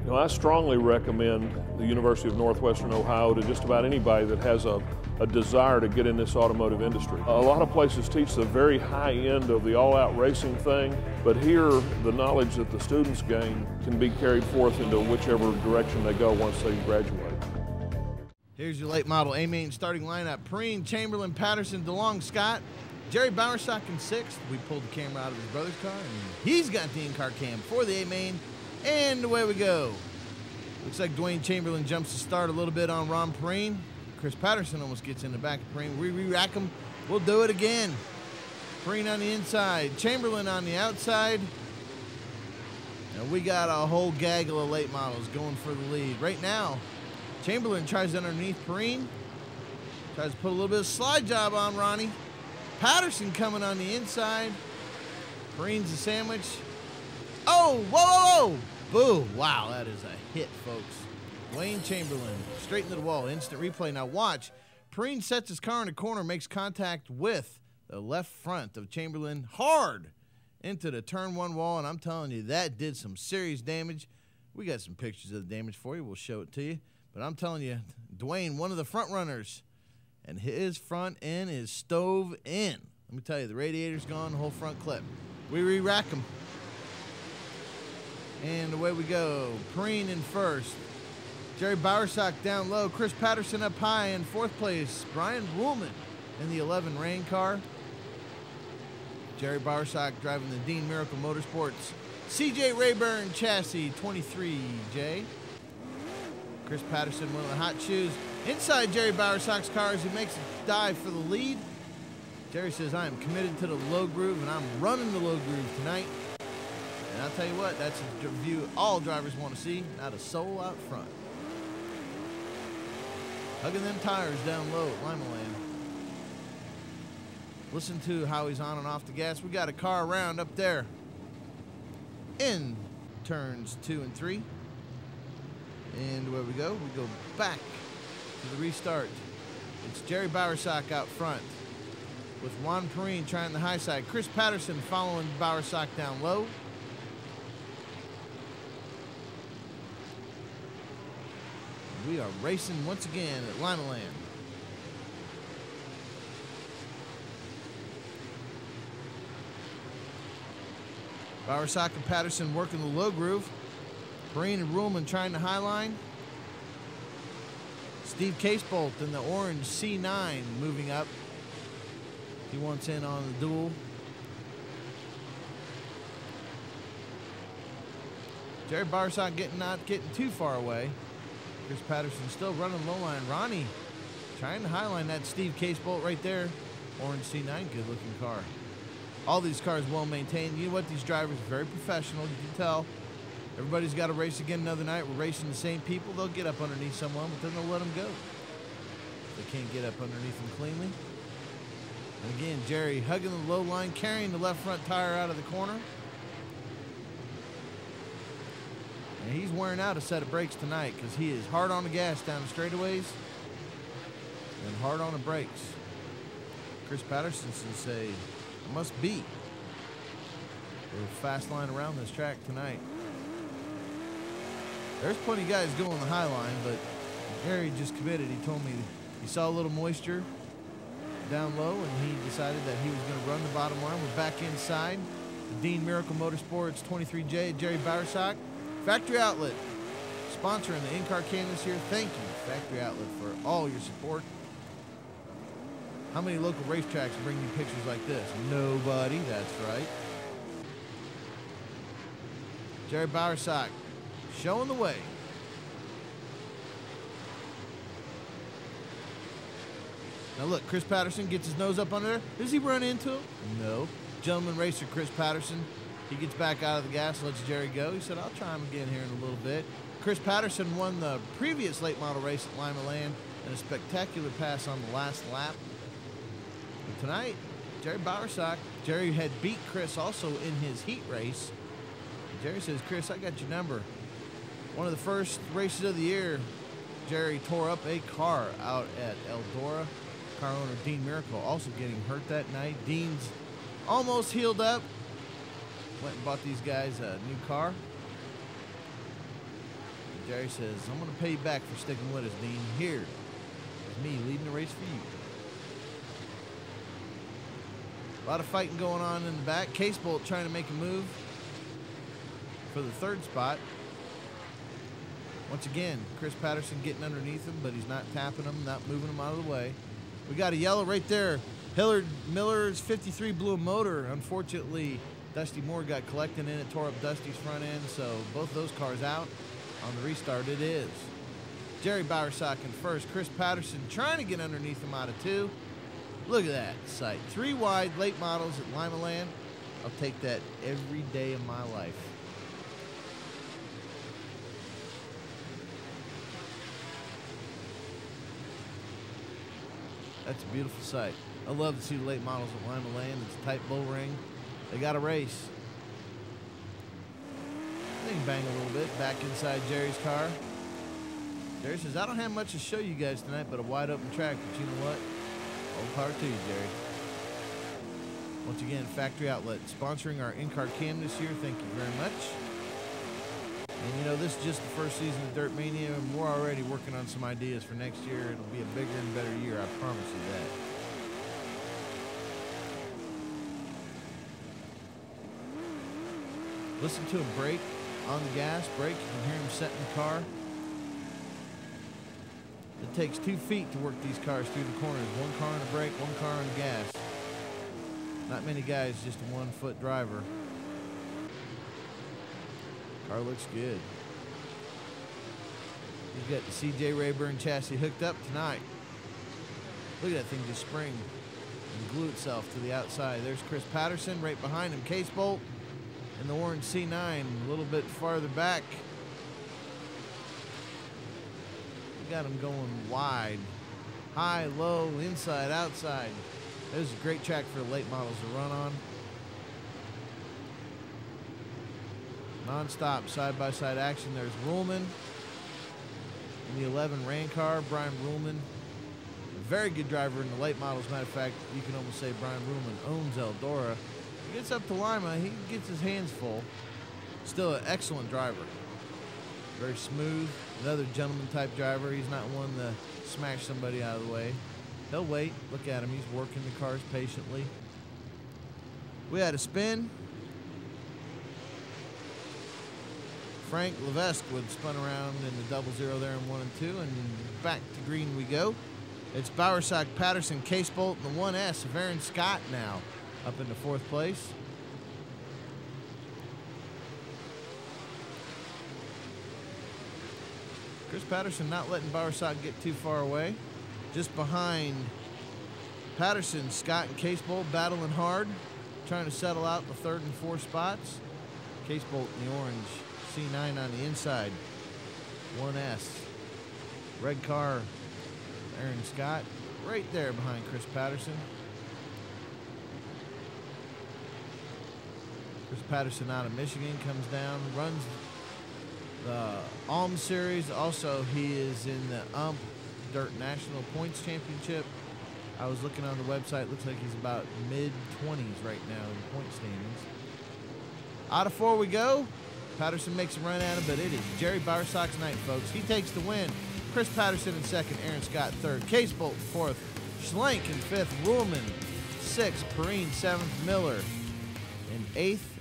You know, I strongly recommend the University of Northwestern Ohio to just about anybody that has a desire to get in this automotive industry. A lot of places teach the very high end of the all-out racing thing, but here the knowledge that the students gain can be carried forth into whichever direction they go once they graduate. Here's your late model A-main starting lineup. Preen, Chamberlain, Patterson, DeLong, Scott, Jerry Bowersock in sixth. We pulled the camera out of his brother's car, and he's got the in-car cam for the A-main, and away we go. Looks like Dwayne Chamberlain jumps the start a little bit on Ron Preen. Chris Patterson almost gets in the back of Preen. We re-rack him. We'll do it again. Preen on the inside, Chamberlain on the outside. And we got a whole gaggle of late models going for the lead. Right now, Chamberlain tries underneath Preen. Tries to put a little bit of slide job on Ronnie. Patterson coming on the inside. Preen's a sandwich. Oh, whoa, whoa, whoa. Boo. Wow, that is a hit, folks. Dwayne Chamberlain, straight into the wall, instant replay. Now watch, Preen sets his car in the corner, makes contact with the left front of Chamberlain hard into the turn one wall, and I'm telling you, that did some serious damage. We got some pictures of the damage for you. We'll show it to you. But I'm telling you, Dwayne, one of the front runners, and his front end is stove in. Let me tell you, the radiator's gone, the whole front clip. We re-rack him. And away we go. Preen in first. Jerry Bowersock down low. Chris Patterson up high in fourth place. Brian Ruhlman in the 11 rain car. Jerry Bowersock driving the Dean Miracle Motorsports CJ Rayburn chassis 23J. Chris Patterson, one of the hot shoes. Inside Jerry Bowersock's car as he makes a dive for the lead. Jerry says, I am committed to the low groove, and I'm running the low groove tonight. And I'll tell you what, that's a view all drivers want to see, not a soul out front. Hugging them tires down low at Limaland. Listen to how he's on and off the gas. We got a car around up there in turns 2 and 3. And where we go back to the restart. It's Jerry Bowersock out front with Juan Preen trying the high side. Chris Patterson following Bowersock down low. We are racing once again at Limaland. Bowersock and Patterson working the low groove. Preen and Ruhlman trying the high line. Steve Casebolt in the orange C9 moving up. He wants in on the duel. Jerry Bowersock not getting too far away. Chris Patterson still running low line. Ronnie trying to highline that Steve Casebolt right there. Orange C9, good looking car. All these cars well maintained. You know what? These drivers are very professional. You can tell. Everybody's got to race again another night. We're racing the same people. They'll get up underneath someone, but then they'll let them go. They can't get up underneath them cleanly. And again, Jerry hugging the low line, carrying the left front tire out of the corner. And he's wearing out a set of brakes tonight because he is hard on the gas down the straightaways and hard on the brakes. Chris Patterson says, say, must be. There's a fast line around this track tonight. There's plenty of guys going the high line, but Jerry just committed. He told me he saw a little moisture down low, and he decided that he was going to run the bottom line. We're back inside the Dean Miracle Motorsports 23J at Jerry Bowersock. Factory Outlet, sponsoring the in-car cam this year. Thank you, Factory Outlet, for all your support. How many local racetracks bring you pictures like this? Nobody, that's right. Jerry Bowersock showing the way. Now look, Chris Patterson gets his nose up under there. Does he run into him? No. Gentleman racer Chris Patterson. He gets back out of the gas, lets Jerry go. He said, I'll try him again here in a little bit. Chris Patterson won the previous late model race at Limaland in a spectacular pass on the last lap. But tonight, Jerry Bowersock, Jerry had beat Chris also in his heat race. And Jerry says, Chris, I got your number. One of the first races of the year, Jerry tore up a car out at Eldora. Car owner Dean Miracle also getting hurt that night. Dean's almost healed up. Went and bought these guys a new car. Jerry says, I'm going to pay you back for sticking with us, Dean. Here is me leading the race for you. A lot of fighting going on in the back. Case Bolt trying to make a move for the third spot. Once again, Chris Patterson getting underneath him, but he's not tapping him, not moving him out of the way. We got a yellow right there. Hillard Miller's 53 blew a motor. Unfortunately, Dusty Moore got collecting in it, tore up Dusty's front end, so both those cars out. On the restart, it is Jerry Bowersock in first. Chris Patterson trying to get underneath him out of 2. Look at that sight. 3 wide late models at Limaland. I'll take that every day of my life. That's a beautiful sight. I love to see the late models at Limaland. It's a tight bull ring. They got a race. They can bang a little bit back inside Jerry's car. Jerry says, I don't have much to show you guys tonight, but a wide open track. But you know what? All power to you, Jerry. Once again, Factory Outlet sponsoring our in-car cam this year. Thank you very much. And you know, this is just the first season of Dirt Mania, and we're already working on some ideas for next year. It'll be a bigger and better year, I promise you that. Listen to him brake on the gas, brake. You can hear him setting the car. It takes 2 feet to work these cars through the corners. 1 car on the brake, 1 car on the gas. Not many guys, just a 1-foot driver. Car looks good. He's got the CJ Rayburn chassis hooked up tonight. Look at that thing just spring and glue itself to the outside. There's Chris Patterson right behind him. Case Bolt in the orange C9 a little bit farther back. We got him going wide, high, low, inside, outside. This is a great track for the late models to run on. Non-stop side-by-side action. There's Ruhlman in the 11 rain car. Brian Ruhlman, a very good driver in the late models. Matter of fact, you can almost say Brian Ruhlman owns Eldora. He gets up to Lima, he gets his hands full. Still an excellent driver. Very smooth, another gentleman type driver. He's not one to smash somebody out of the way. He'll wait. Look at him, he's working the cars patiently. We had a spin. Frank Levesque would spun around in the 00 there in 1 and 2, and back to green we go. It's Bowersock, Patterson, Case Bolt, and the 1S of Aaron Scott now up into 4th place. Chris Patterson not letting Bowersock get too far away. Just behind Patterson, Scott and Case Bolt battling hard, trying to settle out the 3rd and 4th spots. Case Bolt in the orange. C9 on the inside, 1S. Red car, Aaron Scott, right there behind Chris Patterson. Chris Patterson out of Michigan comes down, runs the Alm Series. Also, he is in the Dirt National Points Championship. I was looking on the website. Looks like he's about mid-20s right now in the point standings. Out of 4 we go. Patterson makes a run at him, but it is Jerry Bowersock's night, folks. He takes the win. Chris Patterson in 2nd, Aaron Scott 3rd, Case Bolt 4th, Schlenk in 5th, Ruhlman 6th, Perrine 7th, Miller in 8th.